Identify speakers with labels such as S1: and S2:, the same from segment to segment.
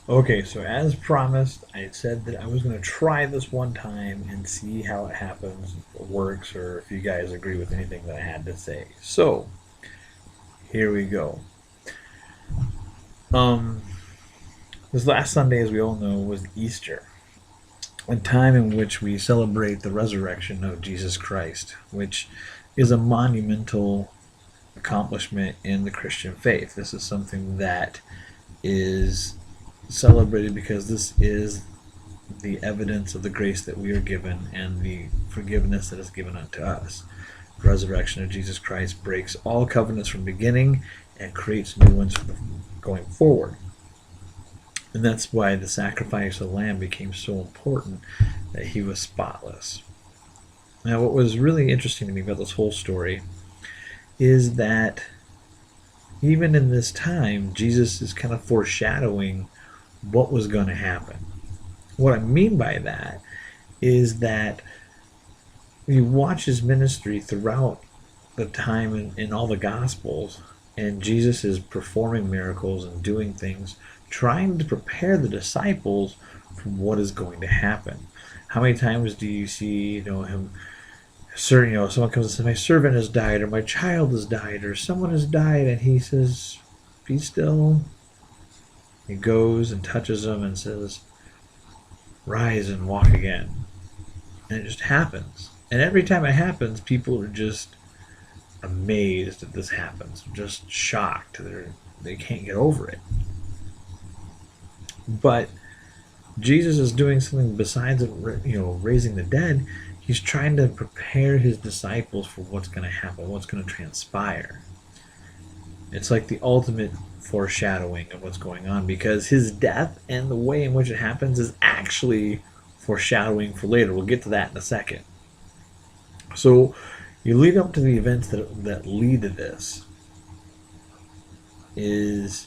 S1: Okay, so as promised, I said that I was going to try this one time and see how it happens, if it works, or if you guys agree with anything that I had to say. So, here we go. Um, this last Sunday, as we all know, was Easter, a time in which we celebrate the resurrection of Jesus Christ, which is a monumental accomplishment in the Christian faith. This is something that is celebrated because this is the evidence of the grace that we are given and the forgiveness that is given unto us. The resurrection of Jesus Christ breaks all covenants from the beginning and creates new ones going forward. And that's why the sacrifice of the Lamb became so important, that he was spotless. Now, what was really interesting to me about this whole story is that even in this time, Jesus is kind of foreshadowing what was going to happen. What I mean by that is that you watch his ministry throughout the time in all the Gospels, and Jesus is performing miracles and doing things, trying to prepare the disciples for what is going to happen. How many times do you see, him? Someone comes and says, "My servant has died," or "My child has died," or "Someone has died," and he says, "Be still." He goes and touches them and says, "Rise and walk again." And it just happens. And every time it happens, people are just amazed that this happens, just shocked. They can't get over it. But Jesus is doing something besides, raising the dead. He's trying to prepare his disciples for what's going to happen, what's going to transpire. It's like the ultimate foreshadowing of what's going on, because his death and the way in which it happens is actually foreshadowing for later. We'll get to that in a second. So you lead up to the events that lead to this. Is,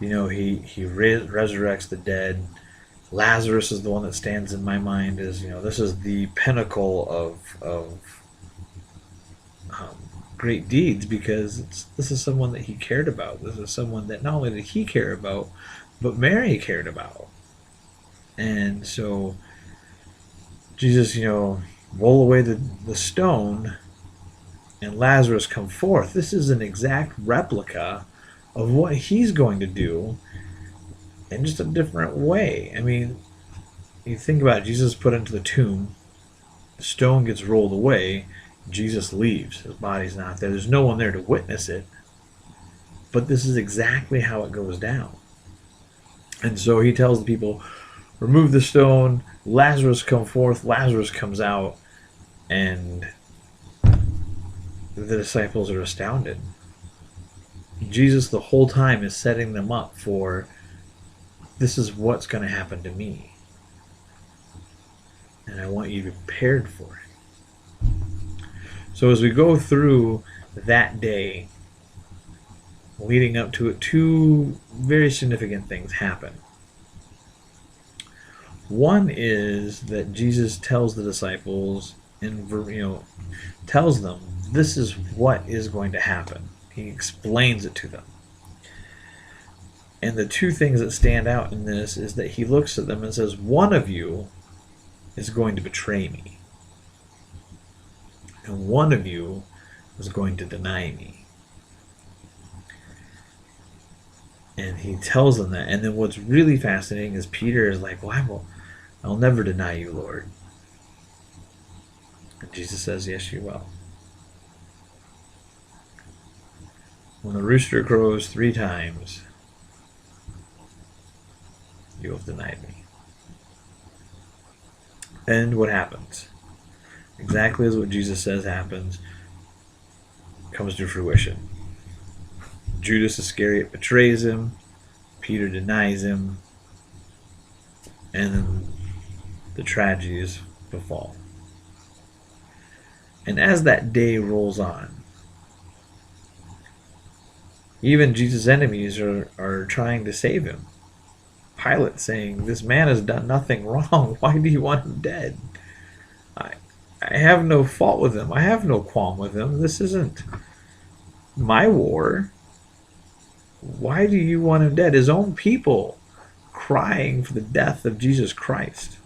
S1: he resurrects the dead. Lazarus is the one that stands in my mind as, this is the pinnacle of great deeds, because this is someone that he cared about. This is someone that not only did he care about, but Mary cared about. And so Jesus, roll away the stone, and Lazarus come forth. This is an exact replica of what he's going to do, in just a different way. I mean, you think about it, Jesus put into the tomb, the stone gets rolled away, Jesus leaves. His body's not there. There's no one there to witness it. But this is exactly how it goes down. And so he tells the people, remove the stone, Lazarus come forth. Lazarus comes out, and the disciples are astounded. Jesus the whole time is setting them up for, this is what's going to happen to me. And I want you to be prepared for it. So as we go through that day, leading up to it, two very significant things happen. One is that Jesus tells the disciples, tells them, this is what is going to happen. He explains it to them. And the two things that stand out in this is that he looks at them and says, one of you is going to betray me. And one of you is going to deny me. And he tells them that. And then what's really fascinating is Peter is like, well, I'll never deny you, Lord. And Jesus says, yes, you will. When the rooster crows 3 times, you have denied me. And what happens? Exactly as what Jesus says happens, comes to fruition. Judas Iscariot betrays him, Peter denies him, and then the tragedies befall. And as that day rolls on, even Jesus' enemies are trying to save him. Pilate saying, this man has done nothing wrong. Why do you want him dead? I have no fault with him. I have no qualm with him. This isn't my war. Why do you want him dead? His own people crying for the death of Jesus Christ.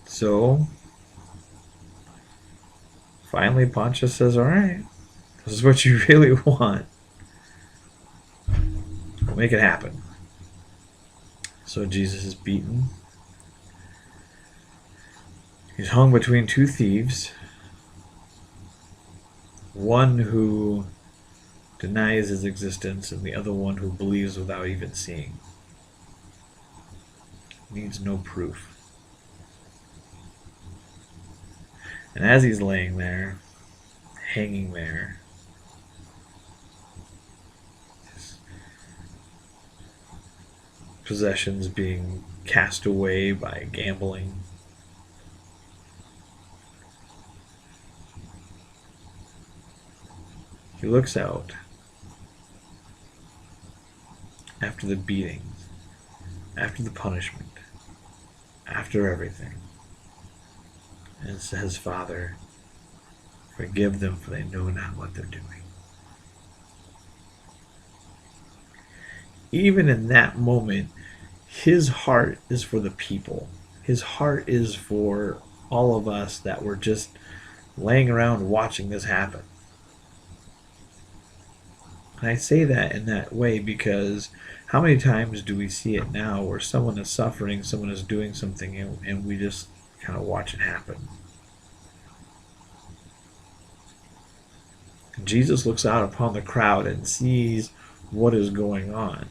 S1: So finally Pontius says, all right, this is what you really want. We'll make it happen. So Jesus is beaten. He's hung between two thieves. One who denies his existence and the other one who believes without even seeing. Needs no proof. And as he's laying there, hanging there, his possessions being cast away by gambling, he looks out after the beatings, after the punishment, after everything, and says, Father, forgive them, for they know not what they're doing. Even in that moment, his heart is for the people. His heart is for all of us that were just laying around watching this happen. And I say that in that way because how many times do we see it now where someone is suffering, someone is doing something, and we just kind of watch it happen? Jesus looks out upon the crowd and sees what is going on.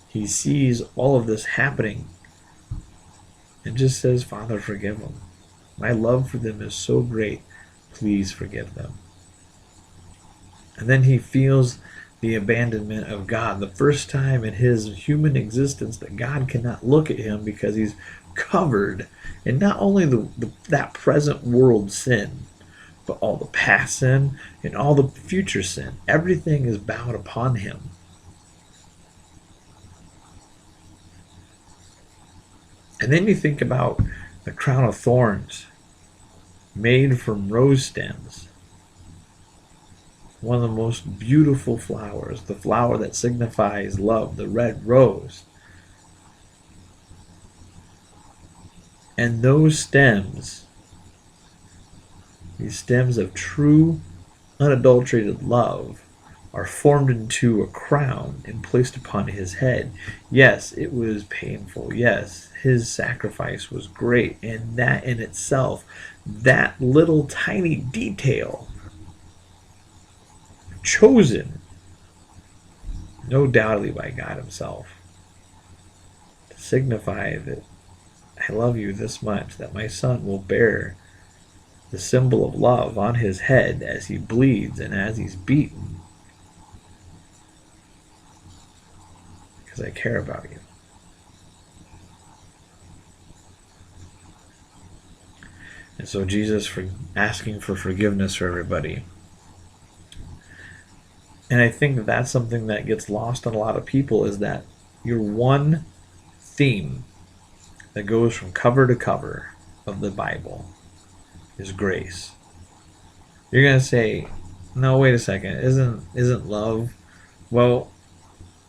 S1: He sees all of this happening and just says, Father, forgive them. My love for them is so great. Please forgive them. And then he feels the abandonment of God. The first time in his human existence that God cannot look at him because he's covered in not only that present world sin, but all the past sin and all the future sin. Everything is bowed upon him. And then you think about the crown of thorns made from rose stems. One of the most beautiful flowers, the flower that signifies love, the red rose. And those stems, these stems of true, unadulterated love, are formed into a crown and placed upon his head. Yes, it was painful. Yes, his sacrifice was great. And that in itself, that little tiny detail, chosen, no doubtedly by God himself, to signify that I love you this much, that my son will bear the symbol of love on his head as he bleeds and as he's beaten, because I care about you. And so Jesus asking for forgiveness for everybody. And I think that's something that gets lost on a lot of people, is that your one theme that goes from cover to cover of the Bible is grace. You're going to say, no, wait a second, isn't love? Well,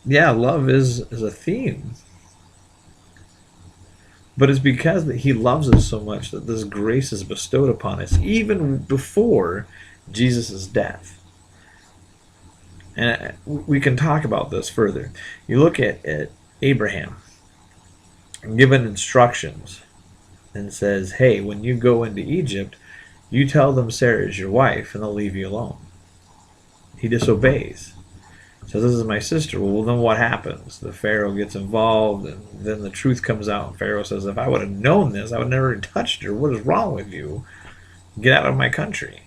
S1: yeah, love is a theme. But it's because that he loves us so much that this grace is bestowed upon us even before Jesus' death. And we can talk about this further. You look at Abraham, given instructions, and says, hey, when you go into Egypt, you tell them Sarah is your wife and they'll leave you alone. He disobeys. Says, this is my sister. Well, then what happens? The Pharaoh gets involved, and then the truth comes out. And Pharaoh says, if I would have known this, I would never have touched her. What is wrong with you? Get out of my country.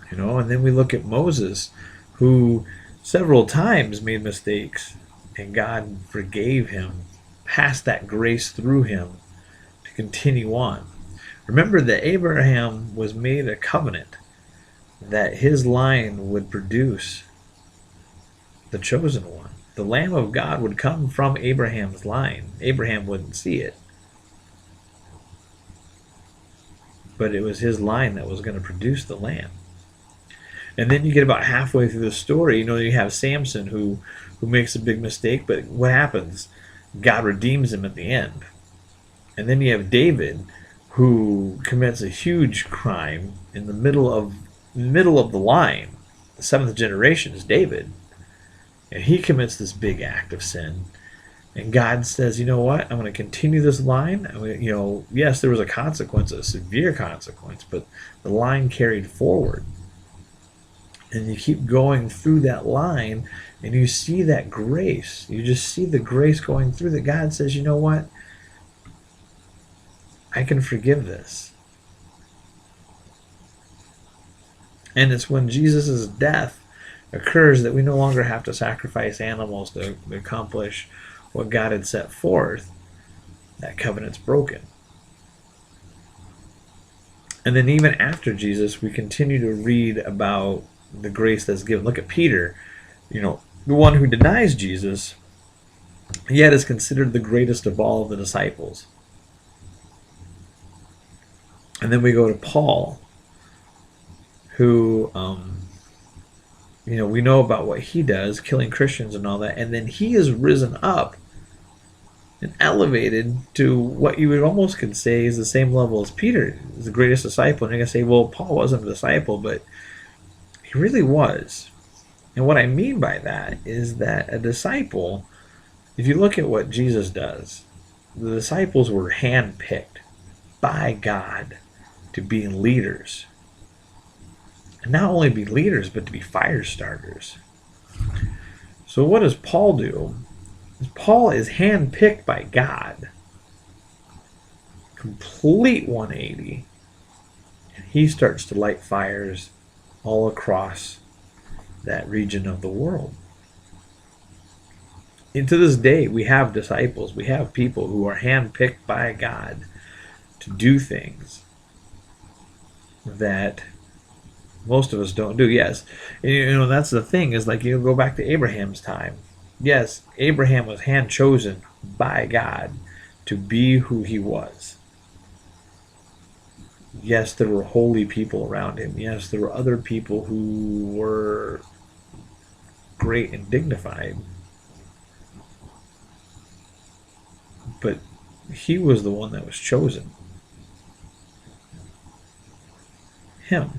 S1: And then we look at Moses, who several times made mistakes, and God forgave him, passed that grace through him to continue on. Remember that Abraham was made a covenant that his line would produce the chosen one. The Lamb of God would come from Abraham's line. Abraham wouldn't see it, but it was his line that was going to produce the Lamb. And then you get about halfway through the story, you have Samson who makes a big mistake, but what happens? God redeems him at the end. And then you have David who commits a huge crime in the middle of the line. The seventh generation is David. And he commits this big act of sin. And God says, you know what? I'm going to continue this line. Yes, there was a consequence, a severe consequence, but the line carried forward. And you keep going through that line, and you see that grace. You just see the grace going through that God says, you know what? I can forgive this. And it's when Jesus' death occurs that we no longer have to sacrifice animals to accomplish what God had set forth. That covenant's broken. And then even after Jesus, we continue to read about the grace that's given. Look at Peter, the one who denies Jesus, yet is considered the greatest of all of the disciples. And then we go to Paul, who, we know about what he does, killing Christians and all that. And then he is risen up and elevated to what you would almost could say is the same level as Peter, is the greatest disciple. And you're going to say, well, Paul wasn't a disciple, but he really was. And what I mean by that is that a disciple, if you look at what Jesus does, the disciples were handpicked by God to be leaders. And not only be leaders, but to be fire starters. So what does Paul do? Paul is handpicked by God. Complete 180. And he starts to light fires all across that region of the world. And to this day, we have disciples. We have people who are handpicked by God to do things that most of us don't do. Yes, and that's the thing, is like, go back to Abraham's time. Yes, Abraham was hand chosen by God to be who he was. Yes, there were holy people around him. Yes, there were other people who were great and dignified. But he was the one that was chosen. Him.